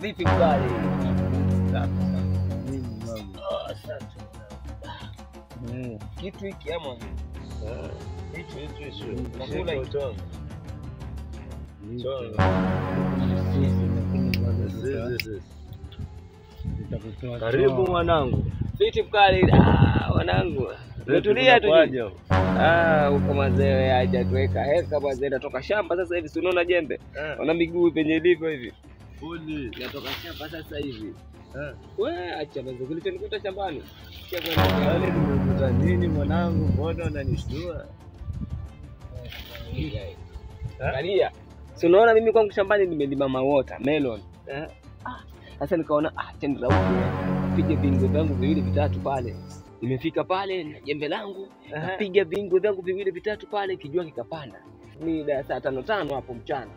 Vipi mkali? Asante. Kitu hiki ama Hicho. Nakula hicho. Karibu mwanangu. Vipi mkali? Wanangu. Tulia tu. Uko mazee aje tuweka heka mazee natoka shamba sasa hivi si unaona jembe? Una miguu penye ilivyo hivi. Fuli. Natoka shamba sasa hivi. Wewe acha mazee kilichonikuta shambani. Wale nimekuta nini mwanangu? Mbona unanishtua? Angalia. Si unaona mimi kwangu shambani nimelima mawater melon. Sasa nikaona acha nirauke. Pige bingo zangu viwili vitatu pale. Nimefika pale na jembe langu, napiga bingo zangu viwili vitatu pale kijua kikapanda. Mida saa 5 hapo mchana.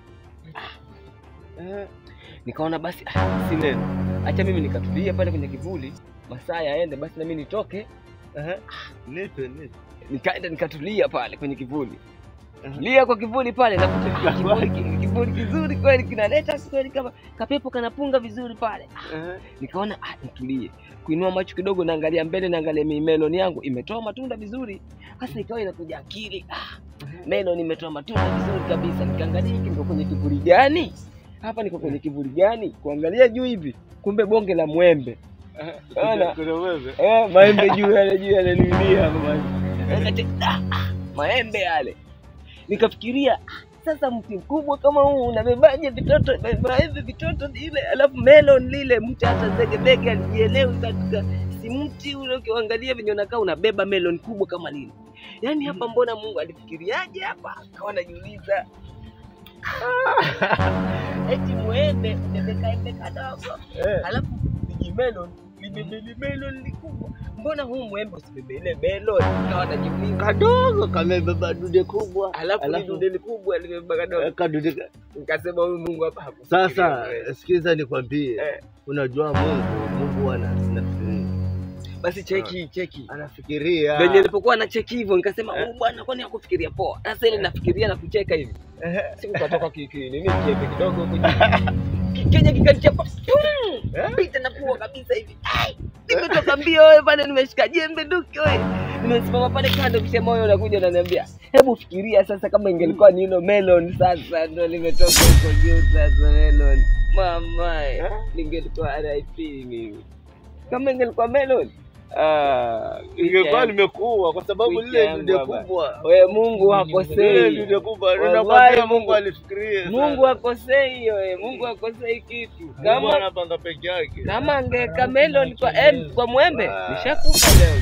Nikaona basi si neno. Acha mimi nikatulia pale kwenye kivuli, masaa yaende basi na mimi nitoke. Nipe. Nikaenda nikatulia pale kwenye kivuli. Lia kwa kivuli pale na kivuli kizuri kweli kinaleta kweli kama kapepo kanapunga vizuri pale. Nikaona nitulie. Kuinua macho kidogo naangalia mbele naangalia melon yangu imetoa matunda vizuri. Sasa ikawa inakuja akili. Melon imetoa matunda vizuri kabisa. Nikaangalia hiki niko kwenye kivuli gani? Hapa niko kwenye kivuli gani? Kuangalia juu hivi kumbe bonge la mwembe. Kuna mwembe. Maembe juu yale nilia hapa. Maembe yale. Nikafikiria sasa mti mkubwa kama huu unabebaje vitoto hivi vitoto ile alafu melon lile mtu hata zegebege alijielewi katika si mti ule ukiangalia venye unakaa unabeba melon kubwa kama lile. Yaani hapa mbona Mungu alifikiriaje hapa? Akaona jiuliza. Eti muembe umebeka embe kadogo. Alafu bigi melon melon likubwa. Mbona huu muembe usibebe ile melon? Kaona jiuliza Kadogo kamebeba dude kubwa. Alafu dude likubwa limebeba kadogo. Kadude. Nikasema huyu Mungu hapa hapo. Sasa sikiza nikwambie. Unajua Mungu anafikiria. Basi cheki. Anafikiria. Venye nilipokuwa na cheki hivyo nikasema bwana kwani hakufikiria poa. Sasa ile nafikiria na kucheka hivi. Siku katoka nini kiembe kidogo huko. Kenya kikanichapa. Pita na pua kabisa hivi. Nimetoka mbio wewe pale nimeshika jembe nduki wewe. Nimesimama pale kando kisha moyo unakuja unaniambia, "Hebu fikiria sasa kama ingelikuwa ni hilo melon sasa ndio limetoka huko juu sasa melon." Mama, ningelikuwa RIP mimi. Kama ingelikuwa melon ingekuwa nimekuwa kwa sababu lile dude kubwa. Wewe Mungu hakosei. Dude kubwa. Ninakwambia Mungu alifikiria. Mungu hakosei wewe. Mungu hakosei kitu. Kama anapanga peke yake. Kama angeka melon kwa mwembe nishakufa leo.